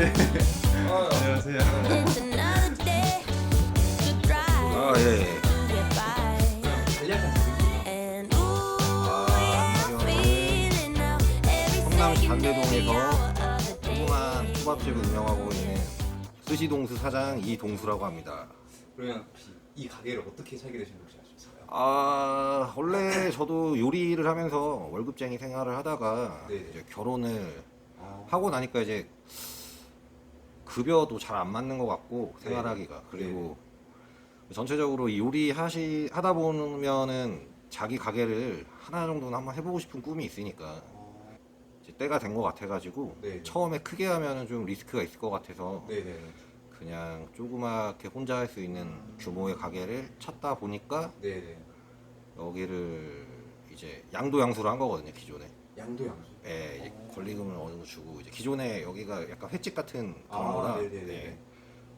네. 안녕하세요. 아, 예. 간략한 성남시 반대동에서 조그만 초밥집을 운영하고 있는 스시동수 사장 이동수라고 합니다. 그러면 혹시 이 가게를 어떻게 살게 되셨는지 혹시 아실 수 있어요? 아, 원래 저도 요리를 하면서 월급쟁이 생활을 하다가 네네. 이제 결혼을 아, 하고 나니까 이제 급여도 잘 안 맞는 것 같고 네. 생활하기가, 그리고 전체적으로 이 요리 하다 보면은 자기 가게를 하나 정도는 한번 해보고 싶은 꿈이 있으니까 이제 때가 된 것 같아가지고 네. 처음에 크게 하면은 좀 리스크가 있을 것 같아서 네네. 그냥 조그맣게 혼자 할 수 있는 규모의 가게를 찾다 보니까 네네. 여기를 이제 양도양수를 한 거거든요, 기존에. 양도양수. 예, 이제 권리금을 어느 정도 주고, 이제 기존에 여기가 약간 횟집 같은 그런 아, 거라, 네네네. 예,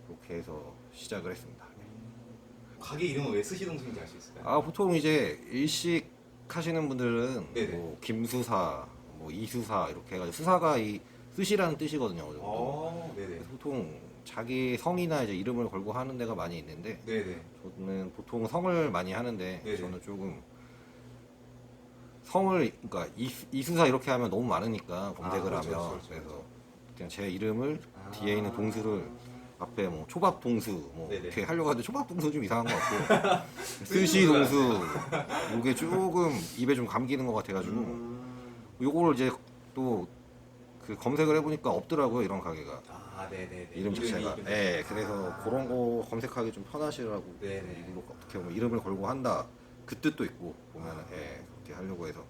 그렇게 해서 시작을 했습니다. 가게 이름은 왜 스시동수인지 알 수 있을까요? 아, 보통 이제 일식 하시는 분들은 네네. 뭐 김수사, 뭐 이수사 이렇게 해가지고, 수사가 이 스시라는 뜻이거든요, 어느 정도. 네네. 그래서 보통 자기 성이나 이제 이름을 걸고 하는 데가 많이 있는데, 네네. 저는 보통 성을 많이 하는데, 네네. 저는 조금 성을, 그러니까 이수사 이렇게 하면 너무 많으니까 검색을 그렇죠, 하면, 그렇죠, 그렇죠. 그래서 그냥 제 이름을 아. 뒤에 있는 동수를 앞에 뭐 초밥 동수 뭐 네네. 이렇게 하려고 하는데, 초밥 동수 좀 이상한 것 같고 스시 동수 이게 조금 입에 좀 감기는 것 같아가지고 요거를 이제 또 그 검색을 해보니까 없더라고요, 이런 가게가. 네네네. 이름 자체가. 이름이 예, 그래서 그런 거 검색하기 좀 편하시라고. 네네. 이걸로 어떻게 보면 이름을 걸고 한다, 그 뜻도 있고 보면은, 예, 그렇게 하려고 해서.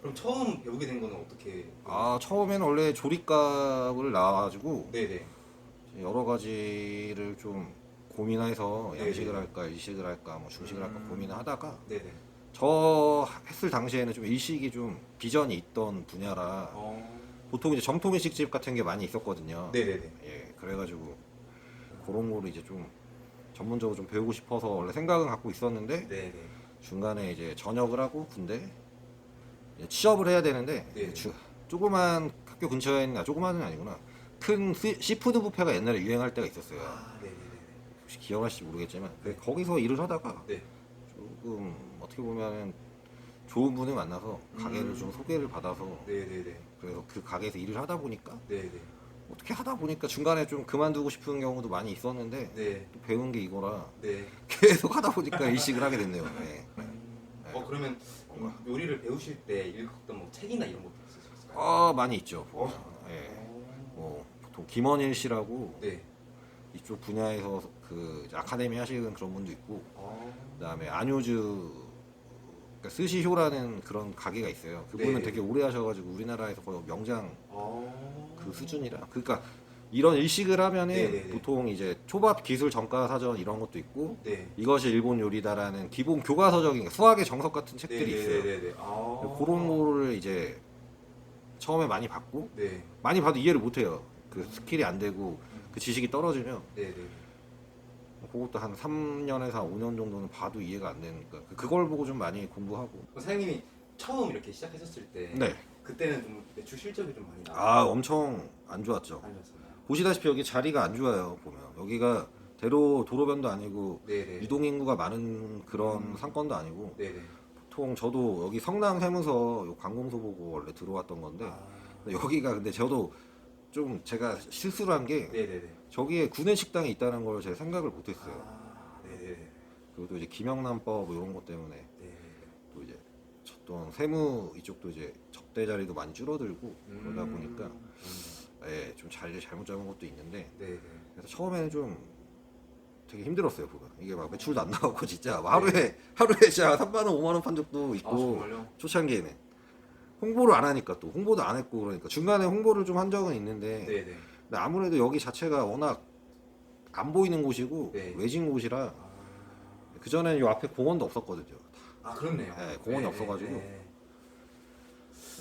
그럼 처음 배우게 된 거는 어떻게? 아, 처음에는 원래 조리과를 나와가지고 네네. 여러 가지를 좀 고민해서 네네. 양식을 할까 일식을 할까 뭐 중식을 할까 고민을 하다가, 네네. 저 했을 당시에는 좀 일식이 좀 비전이 있던 분야라, 보통 이제 정통 일식집 같은 게 많이 있었거든요. 네네네. 예, 그래가지고 그런 거를 이제 좀 전문적으로 좀 배우고 싶어서 원래 생각은 갖고 있었는데, 네네. 중간에 이제 전역을 하고 군대 이제 취업을 해야 되는데, 네. 조그만 학교 근처에 있는, 조그만은 아니구나, 큰 시푸드 뷔페가 옛날에 유행할 때가 있었어요. 네네네. 혹시 기억하실지 모르겠지만, 네. 거기서 일을 하다가 네. 조금 어떻게 보면 좋은 분을 만나서 가게를 좀 소개를 받아서, 네네네. 그래서 그 가게에서 일을 하다 보니까, 네네. 어떻게 하다 보니까 중간에 좀 그만두고 싶은 경우도 많이 있었는데, 네. 또 배운 게 이거라 네. 계속 하다 보니까 일식을 하게 됐네요. 네. 그러면 뭔가. 요리를 배우실 때 읽었던 뭐 책이나 이런 것도 있으실까요? 많이 있죠. 보면. 예. 뭐 보통 김원일 씨라고 네. 이쪽 분야에서 그 아카데미 하시는 그런 분도 있고, 그다음에 안효주, 그러니까 스시효라는 그런 가게가 있어요. 그분은 네. 되게 오래 하셔가지고 우리나라에서 거의 명장 그 그 수준이라. 그러니까 이런 일식을 하면은 네네네. 보통 이제 초밥 기술 전가 사전 이런 것도 있고, 네. 이것이 일본 요리다라는 기본 교과서적인 수학의 정석 같은 책들이 있어요. 네네네네. 그런 거를 이제 처음에 많이 받고, 네. 많이 봐도 이해를 못해요. 그 스킬이 안 되고 그 지식이 떨어지면, 네네. 그것도 한 3년에서 5년 정도는 봐도 이해가 안 되니까 그걸 보고 좀 많이 공부하고. 사장님이 처음 이렇게 시작하셨을 때 네. 그때는 좀 매출 실적이 좀 많이 엄청 안 좋았죠. 나왔었나요? 보시다시피 여기 자리가 안 좋아요. 보면 여기가 대로 도로변도 아니고 네네. 유동 인구가 많은 그런 상권도 아니고, 네네. 보통 저도 여기 성남 세무서 요 관공서 보고 원래 들어왔던 건데, 근데 여기가, 근데 저도 좀 제가 실수를 한 게, 네네네. 저기에 구내식당이 있다는 걸 제가 생각을 못했어요. 네네네. 그리고 또 이제 김영란법 뭐 이런 것 때문에 네네네. 또 이제 쳤던 세무 이쪽도 이제 접대 자리도 많이 줄어들고 그러다 보니까, 예, 좀 잘못 잡은 것도 있는데, 네네. 그래서 처음에는 좀 되게 힘들었어요. 보면 이게 막 매출도 안 나오고 진짜 막 하루에 진짜 3만 원 5만 원 판 적도 있고. 정말요? 초창기에는 홍보를 안 하니까, 또 홍보도 안 했고, 그러니까 중간에 홍보를 좀 한 적은 있는데, 네네. 근데 아무래도 여기 자체가 워낙 안 보이는 곳이고 네. 외진 곳이라, 그 전에는 요 앞에 공원도 없었거든요. 그렇네요. 네, 공원이 없어가지고. 네.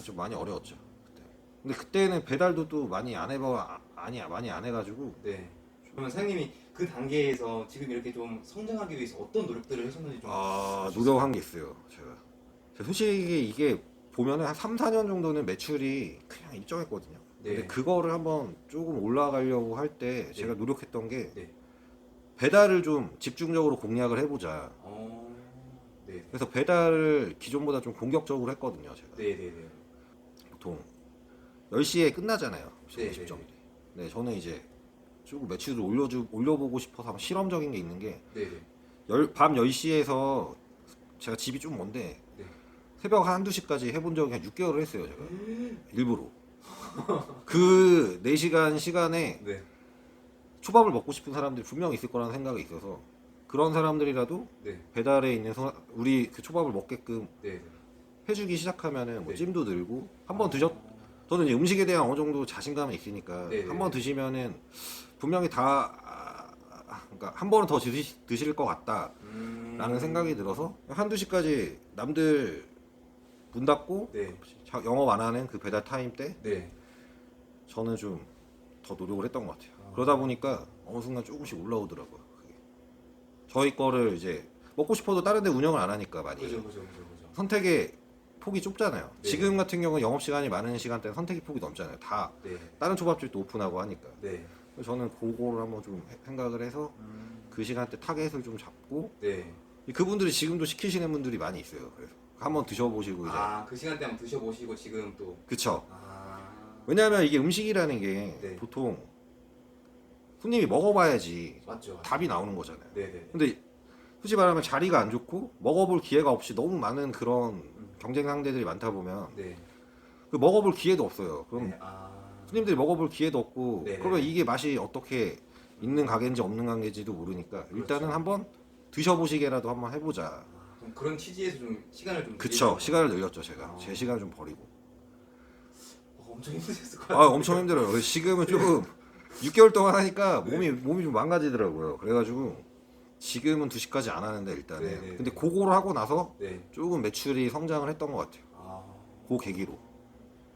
좀 많이 어려웠죠 그때. 근데 그때는 배달도 또 많이 안 해봐, 많이 안 해가지고. 네. 그러면 사장님이 그 단계에서 지금 이렇게 좀 성장하기 위해서 어떤 노력들을 하셨는지 좀 알수 노력한 게 있어요. 제가 솔직히 이게 보면은 한 3, 4년 정도는 매출이 그냥 일정했거든요. 네. 근데 그거를 한번 조금 올라가려고 할 때 제가 노력했던 게 네. 배달을 좀 집중적으로 공략을 해보자. 네. 그래서 배달을 기존보다 좀 공격적으로 했거든요. 제가 네네네. 보통 10시에 끝나잖아요. 네, 식점이. 네, 저는 이제 조금 매출을 올려보고 싶어서 한번 실험적인 게 있는 게 네네. 밤 10시에서 제가 집이 좀 먼데 네. 새벽 한두 시까지 해본 적이 한 6개월을 했어요. 제가 일부러 그 4시간 시간에 네. 초밥을 먹고 싶은 사람들이 분명히 있을 거라는 생각이 있어서 그런 사람들이라도 네. 배달에 있는 우리 그 초밥을 먹게끔 네. 해주기 시작하면은 뭐 네. 찜도 늘고 한번 저는 이제 음식에 대한 어느 정도 자신감이 있으니까 네네. 한번 드시면은 분명히 그러니까 한 번은 더 드실 것 같다라는 생각이 들어서 한두 시까지 남들 문 닫고 네. 영업 안 하는 그 배달 타임 때 네. 저는 좀 더 노력을 했던 것 같아요. 그러다 보니까 어느 순간 조금씩 올라오더라고요. 그게. 저희 거를 이제 먹고 싶어도 다른 데 운영을 안 하니까 많이 그죠. 선택의 폭이 좁잖아요. 네. 지금 같은 경우는 영업시간이 많은 시간대는 선택의 폭이 넘잖아요. 다 네. 다른 초밥집도 오픈하고 하니까. 네. 그래서 저는 그거를 한번 좀 생각을 해서 그 시간대 타겟을 좀 잡고 네. 그분들이 지금도 시키시는 분들이 많이 있어요. 그래서 한번 드셔보시고 이제 그 시간대 한번 드셔보시고 지금 또. 그쵸. 왜냐하면 이게 음식이라는 게 네. 보통 손님이 먹어봐야지 맞죠. 답이 나오는 거잖아요. 네네. 근데 솔직히 말하면 자리가 안 좋고 먹어볼 기회가 없이 너무 많은 그런 경쟁 상대들이 많다 보면 네. 그 먹어볼 기회도 없어요. 그럼 네. 손님들이 먹어볼 기회도 없고 네네. 그러면 이게 맛이 어떻게 있는 가게인지 없는 가게인지도 모르니까 일단은 그렇죠. 한번 드셔보시게라도 한번 해보자. 그럼 그런 취지에서 좀 시간을 좀. 그쵸. 시간을 늘렸죠 제가. 아. 제 시간을 좀 버리고. 엄청 힘드셨을 것 같아요. 엄청 힘들어요. 그래서 지금은 조금 6개월 동안 하니까 몸이 좀 망가지더라고요. 그래가지고 지금은 2시까지 안 하는데 일단은. 네네네. 근데 그거를 하고 나서 네. 조금 매출이 성장을 했던 것 같아요. 아. 그 계기로.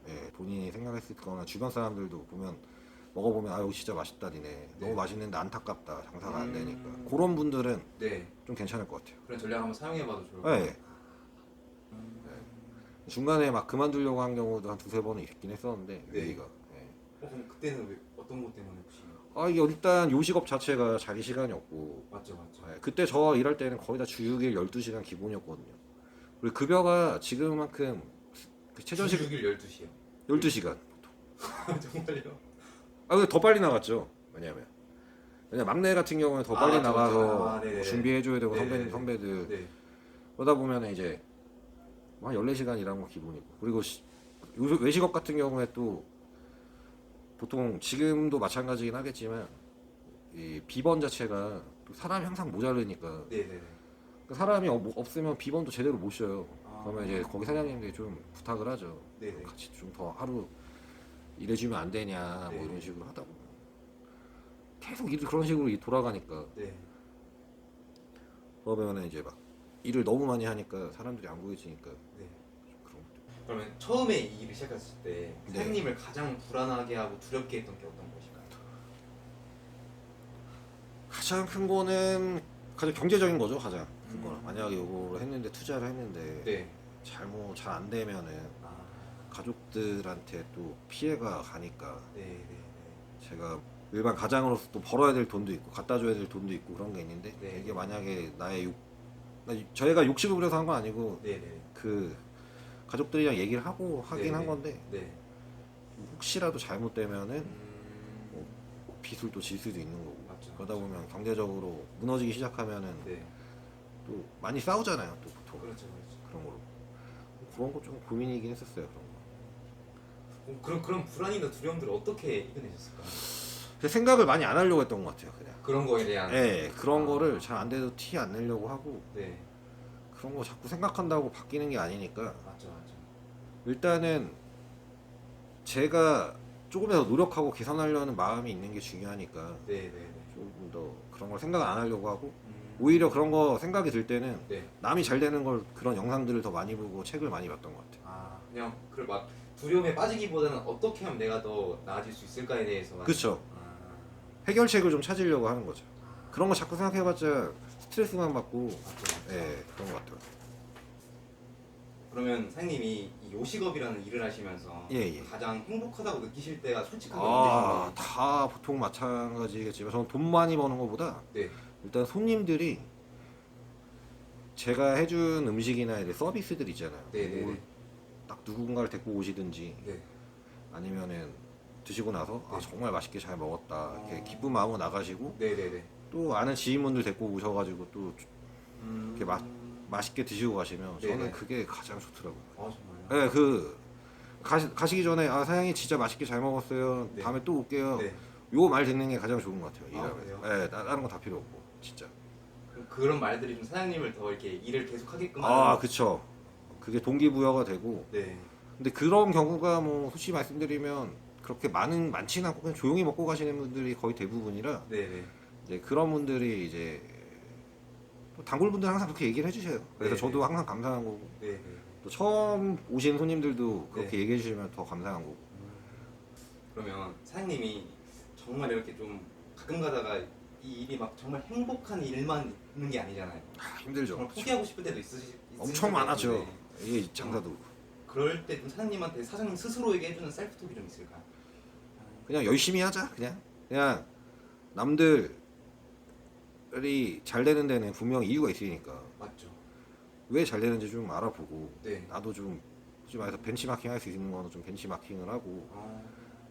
예, 본인이 생각했을 거나 주변 사람들도 보면 먹어보면 아 여기 진짜 맛있다 니네. 너무 맛있는데 안타깝다. 장사가 안 되니까. 그런 분들은 네. 좀 괜찮을 것 같아요. 그런 전략 한번 사용해봐도 좋을 것 같아요. 예. 중간에 막 그만두려고 한 경우도 한 2-3번은 있긴 했었는데 네. 얘기가. 예. 그럼 그때는 어떤 것 때문에 혹시? 이게 일단 요식업 자체가 자기 시간이 없고 맞죠. 예, 그때 저 일할 때는 거의 다 주 6일 12시간 기본이었거든요. 그리고 급여가 지금만큼 그 최저시급 6일 12시요. 12시간. 정말요? 근데 더 빨리 나갔죠. 왜냐면 막내 같은 경우는 더 빨리 맞죠, 나가서 맞죠. 네네네. 준비해줘야 되고 네네네. 선배들 네. 그러다 보면 이제 한 14시간 일하는 거 기본이고 그리고 외식업 같은 경우에 또 보통 지금도 마찬가지긴 하겠지만 이 비번 자체가 또 사람이 항상 모자르니까 네네네. 그 사람이 없으면 비번도 제대로 못 쉬어요. 아. 그러면 이제 거기 사장님들이 좀 부탁을 하죠. 네네. 같이 좀 더 하루 일해주면 안 되냐 뭐 네. 이런 식으로 하다 보면 계속 일이 그런 식으로 돌아가니까 네. 그러면 이제 막 일을 너무 많이 하니까 사람들이 안 보여지니까 네. 좀 그런 것도. 그러면 처음에 이 일을 시작했을 때 네. 사장님을 가장 불안하게 하고 두렵게 했던 게 어떤 것일까요? 가장 큰 거는 가장 경제적인 거죠. 가장 큰 거는 만약에 이거를 했는데 투자를 했는데 네. 잘못 잘 안 되면은 아. 가족들한테 또 피해가 가니까 네네네. 제가 일반 가장으로서 또 벌어야 될 돈도 있고 갖다 줘야 될 돈도 있고 그런 게 있는데 네. 이게 만약에 저희가 욕심을 부려서 한 건 아니고 네네. 그 가족들이랑 얘기를 하고 하긴 네네. 한 건데 네. 혹시라도 잘못되면은 음. 빚을 또 질 수도 있는 거고 맞죠. 그러다 보면 경제적으로 무너지기 시작하면은 네. 또 많이 싸우잖아요 또 보통 그렇죠. 그런 거로 그런 거 좀 고민이긴 했었어요 그런 거. 그런 불안이나 두려움들을 어떻게 이겨내셨을까요? 제 생각을 많이 안 하려고 했던 것 같아요 그냥. 그런 거에 대한. 네, 그런 거를 잘 안 돼도 티 안 내려고 하고 네. 그런 거 자꾸 생각한다고 바뀌는 게 아니니까 맞죠. 일단은 제가 조금이라도 노력하고 개선하려는 마음이 있는 게 중요하니까 네네네. 조금 더 그런 걸 생각 안 하려고 하고 음. 오히려 그런 거 생각이 들 때는 네. 남이 잘 되는 걸 그런 영상들을 더 많이 보고 책을 많이 봤던 것 같아요. 그냥 막 두려움에 빠지기보다는 어떻게 하면 내가 더 나아질 수 있을까에 대해서. 그렇죠. 해결책을 좀 찾으려고 하는 거죠. 그런 거 자꾸 생각해봤자 스트레스만 받고 맞죠. 예, 그런 것 같아요. 그러면 사장님이 이 요식업이라는 일을 하시면서 예. 가장 행복하다고 느끼실 때가 솔직하게 아, 언제신지. 다 보통 마찬가지겠지만 저는 돈 많이 버는 것보다 네. 일단 손님들이 제가 해준 음식이나 이제 서비스들 있잖아요. 네네네. 뭘 딱 누군가를 데리고 오시든지 네. 아니면은 드시고 나서 아 네. 정말 맛있게 잘 먹었다 이렇게 어. 기쁜 마음으로 나가시고 네네네. 또 아는 지인분들 데리고 오셔가지고 또 이렇게 음. 맛있게 드시고 가시면 저는 네네. 그게 가장 좋더라고요. 아 정말요? 네, 그 가시기 전에 아 사장님 진짜 맛있게 잘 먹었어요. 네. 다음에 또 올게요. 네. 요 말 듣는 게 가장 좋은 것 같아요. 아, 일하면서. 그래요? 네, 다른 거 다 필요 없고 진짜. 그런 말들이 좀 사장님을 더 이렇게 일을 계속 하게끔 아, 하는. 그쵸. 그게 동기부여가 되고. 네. 근데 그런 경우가 뭐 솔직히 말씀드리면 그렇게 많지는 않고 그냥 조용히 먹고 가시는 분들이 거의 대부분이라 네네. 이제 그런 분들이 이제 또 단골분들 항상 그렇게 얘기를 해주셔요. 그래서 네네. 저도 항상 감사한 거고 네네. 또 처음 오신 손님들도 그렇게 네. 얘기해 주시면 더 감사한 거고. 그러면 사장님이 정말 이렇게 좀 가끔 가다가 이 일이 막 정말 행복한 일만 있는 게 아니잖아요. 아, 힘들죠. 정말 그쵸. 포기하고 싶을 때도 있으실 엄청 많았죠. 텐데 이게 장사도 그럴 때 좀 사장님한테 사장님 스스로에게 해주는 셀프톡이 좀 있을까요? 그냥 열심히 하자. 그냥 남들이 잘 되는 데는 분명히 이유가 있으니까 맞죠. 왜 잘 되는지 좀 알아보고 네. 나도 좀 솔직히 말해서 벤치마킹 할 수 있는 거는 좀 벤치마킹을 하고 아,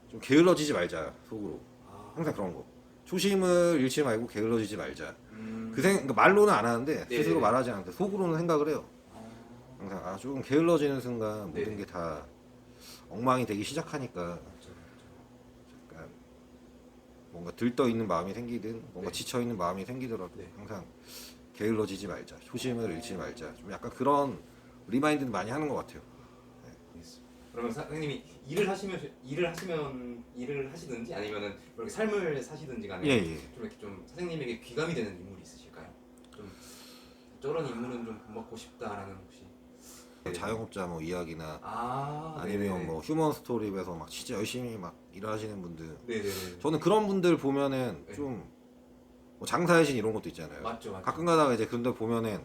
좀 게을러지지 말자 속으로 아. 항상 그런 거 초심을 잃지 말고 게을러지지 말자 음. 그러니까 말로는 안 하는데 네네네. 스스로 말하지 않는데 속으로는 생각을 해요. 아. 항상 아 조금 게을러지는 순간 모든 네네. 게 다 엉망이 되기 시작하니까 맞죠. 약간 뭔가 들떠 있는 마음이 생기든 뭔가 네. 지쳐 있는 마음이 생기더라도 네. 항상 게을러지지 말자 초심을 잃지 말자 좀 약간 그런 리마인드는 많이 하는 것 같아요. 알겠습니다. 그러면 사장님이 일을 하시든지 아니면은 이렇게 삶을 사시든지 간에 예. 좀 이렇게 좀 사장님에게 귀감이 되는 인물이 있으실까요? 좀 저런 인물은 좀 본받고 싶다라는 혹시. 자영업자 뭐 이야기나 아니면 네네. 뭐 휴먼 스토리에서 막 진짜 열심히 막 일하시는 분들 네네네. 저는 그런 분들 보면은 네. 좀 뭐 장사의 신 이런 것도 있잖아요. 맞죠. 가끔 가다가 이제 근데 보면은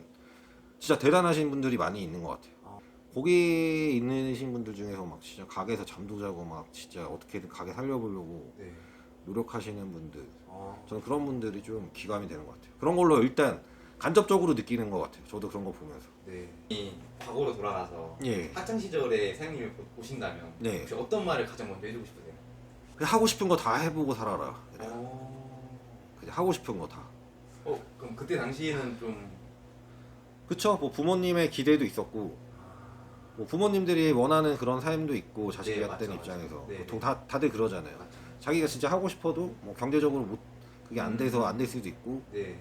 진짜 대단하신 분들이 많이 있는 것 같아요. 아. 거기 있는 분들 중에서 막 진짜 가게에서 잠도 자고 막 진짜 어떻게든 가게 살려보려고 네. 노력하시는 분들 아. 저는 그런 분들이 좀 기감이 되는 것 같아요. 그런 걸로 일단 간접적으로 느끼는 것 같아요. 저도 그런 거 보면서. 네. 이 과거로 돌아가서 예. 학창 시절에 사장님을 보신다면 네. 혹시 어떤 말을 가장 먼저 해주고 싶으세요? 그냥 하고 싶은 거 다 해보고 살아라. 어. 그냥 하고 싶은 거 다. 그럼 그때 당시에는 좀. 그쵸? 뭐 부모님의 기대도 있었고, 뭐 부모님들이 원하는 그런 삶도 있고 자식이 네, 같은 맞죠, 입장에서 맞죠. 네, 보통 네. 다들 그러잖아요. 맞죠. 자기가 진짜 하고 싶어도 뭐 경제적으로 못 그게 안 돼서 안 될 수도 있고, 네.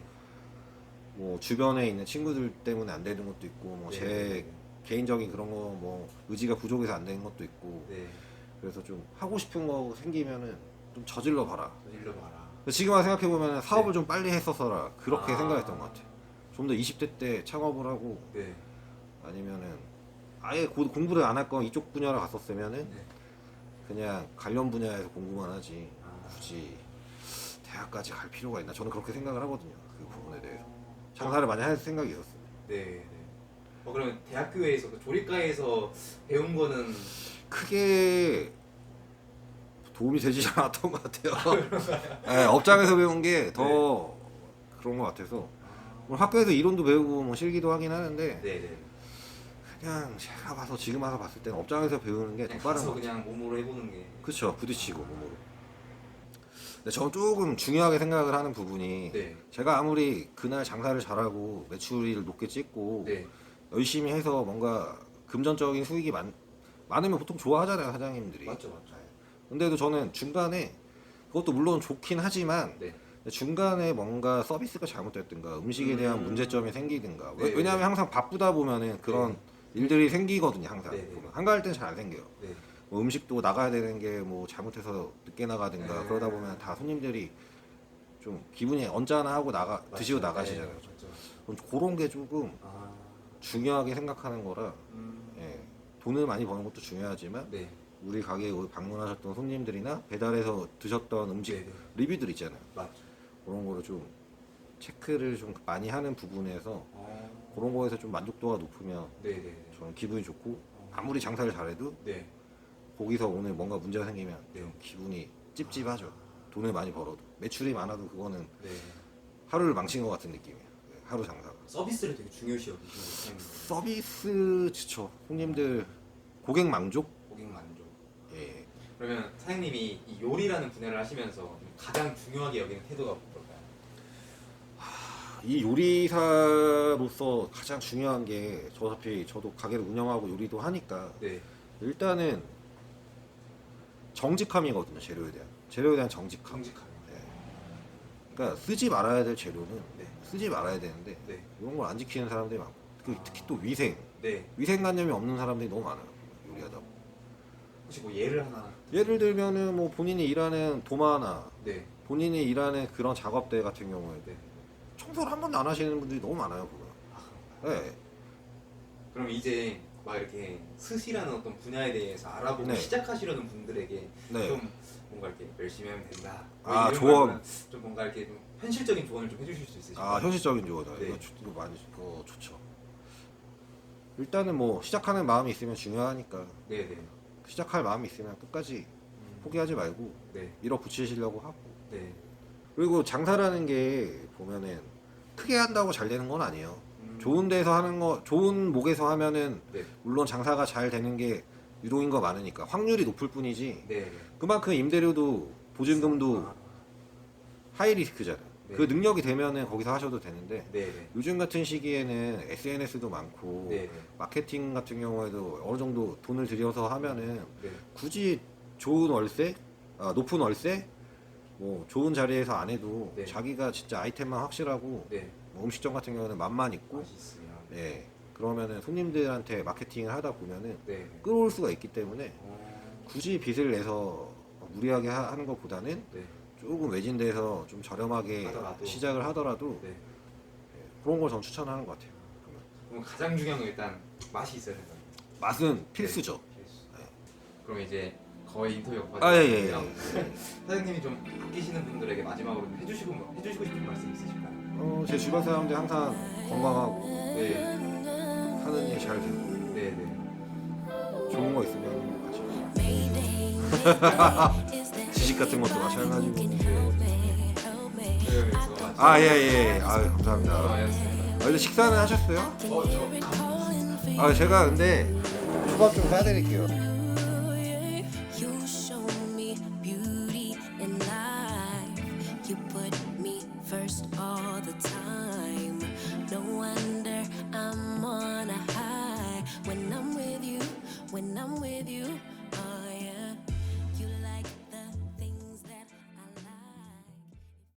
뭐 주변에 있는 친구들 때문에 안 되는 것도 있고, 뭐 네. 제 개인적인 그런 거 뭐 의지가 부족해서 안 되는 것도 있고, 네. 그래서 좀 하고 싶은 거 생기면은 좀 저질러 봐라. 저질러 봐라. 지금 와서 생각해 보면 사업을 네. 좀 빨리 했었어라 그렇게 아. 생각했던 것 같아요. 좀 더 20대 때 창업을 하고 네. 아니면은 아예 공부를 안 할 거 이쪽 분야로 갔었으면은 네. 그냥 관련 분야에서 공부만 하지 아. 굳이 대학까지 갈 필요가 있나 저는 그렇게 생각을 하거든요. 그 부분에 대해서 장사를 많이 할 생각이 있었어요. 네. 네. 그러면 대학교에서 그 조리과에서 배운 거는 크게 도움이 되지 않았던 것 같아요. 네, 업장에서 배운 게 더 그런 것 같아서 물론 학교에서 이론도 배우고 뭐 실기도 하긴 하는데 네네. 그냥 제가 봐서 지금 와서 봤을 때는 업장에서 배우는 게 더 그냥 빠른 가서 것 같아요. 그냥 몸으로 해보는 게. 그쵸 부딪히고 몸으로. 근데 저는 조금 중요하게 생각을 하는 부분이 네. 제가 아무리 그날 장사를 잘하고 매출을 높게 찍고 네. 열심히 해서 뭔가 금전적인 수익이 많으면 보통 좋아하잖아요 사장님들이. 맞죠, 맞죠. 근데도 저는 중간에 그것도 물론 좋긴 하지만 네. 중간에 뭔가 서비스가 잘못됐든가 음식에 대한 문제점이 생기든가 네, 왜냐하면 네. 항상 바쁘다 보면은 그런 일들이 생기거든요 항상. 네, 네. 보면. 한가할 땐 잘 안 생겨요. 네. 뭐 음식도 나가야 되는 게 뭐 잘못해서 늦게 나가든가 네. 그러다 보면 다 손님들이 좀 기분이 언짢아하고 드시고 맞죠. 나가시잖아요. 네, 맞죠. 그럼 그런 게 조금 아. 중요하게 생각하는 거라 예, 돈을 많이 버는 것도 중요하지만 네. 우리 가게에 방문하셨던 손님들이나 배달해서 드셨던 음식 네. 네. 리뷰들 있잖아요. 맞죠. 그런 거를 좀 체크를 좀 많이 하는 부분에서 아. 그런 거에서 좀 만족도가 높으면 네네. 저는 기분이 좋고 아무리 장사를 잘해도 네. 거기서 오늘 뭔가 문제가 생기면 네. 좀 기분이 찝찝하죠. 돈을 많이 벌어도 매출이 많아도 그거는 네. 하루를 망친 것 같은 느낌이에요. 네, 하루 장사가. 서비스를 되게 중요시 여기시는 사장님. 서비스 좋죠. 손님들 고객 만족. 고객 만족. 예. 그러면 사장님이 이 요리라는 분야를 하시면서 가장 중요하게 여기는 태도가 뭘까요? 이 요리사로서 가장 중요한 게 어차피 저도 가게를 운영하고 요리도 하니까 네. 일단은 정직함이거든요. 재료에 대한 정직함. 정직함. 그러니까 쓰지 말아야 될 재료는 네. 쓰지 말아야 되는데 네. 이런 걸 안 지키는 사람들이 많고 특히 또 네. 위생관념이 없는 사람들이 너무 많아요. 요리하다 보면. 혹시 뭐 예를 하나? 예를 들면은 뭐 본인이 일하는 도마나 네. 본인이 일하는 그런 작업대 같은 경우에 네. 청소를 한 번도 안 하시는 분들이 너무 많아요. 그거. 아, 그런가요? 네. 그럼 이제 막 이렇게 스시라는 어떤 분야에 대해서 알아보고 네. 시작하시려는 분들에게 네. 좀 뭔가 이렇게 열심히 하면 된다. 뭐 아, 이런 조언. 거는 좀 뭔가 이렇게 좀 현실적인 조언을 좀 해주실 수 있으실까요? 아, 현실적인 조언이요. 네. 이거 많이 그거 좋죠. 일단은 뭐 시작하는 마음이 있으면 중요하니까 네네. 시작할 마음이 있으면 끝까지 포기하지 말고 네. 밀어붙이시려고 하고 네. 그리고 장사라는 게 보면은 크게 한다고 잘 되는 건 아니에요. 음. 좋은 데서 하는 거, 좋은 목에서 하면은 네. 물론 장사가 잘 되는 게 유동인 거 많으니까 확률이 높을 뿐이지 네. 그만큼 임대료도 보증금도 아, 하이 리스크잖아요. 네. 그 능력이 되면은 거기서 하셔도 되는데 네네. 요즘 같은 시기에는 SNS도 많고 네네. 마케팅 같은 경우에도 어느 정도 돈을 들여서 하면은 네. 굳이 좋은 월세, 높은 월세, 뭐 좋은 자리에서 안 해도 네. 자기가 진짜 아이템만 확실하고 네. 뭐 음식점 같은 경우는 맛만 있고 맛있으면. 예 그러면은 손님들한테 마케팅을 하다 보면은 네. 끌어올 수가 있기 때문에 어, 굳이 빚을 내서 무리하게 하는 것보다는 네. 조금 외진 데서 좀 저렴하게 하더라도. 시작을 하더라도 네. 그런 걸 전 추천하는 것 같아요. 그러면. 그럼 가장 중요한 건 일단 맛이 있어야 된다. 맛은 필수죠. 필수. 네. 그럼 이제 거의 인터뷰가 아, 예, 예, 거의 사장님이 좀 아끼시는 분들에게 마지막으로 좀 해주시고 싶은 말씀 있으실까요? 제 주변 사람들 항상 건강하고 네. 하는 일 잘 되고 네네. 좋은 거 있으면 같이 지식 같은 것도 마찬가지고. 예예. 아 감사합니다. 근데 식사는 하셨어요? 제가 근데 초밥 좀 사드릴게요. You show me beauty in life. You put me first all the time. No wonder I'm on a high when I'm with you. When I'm with you.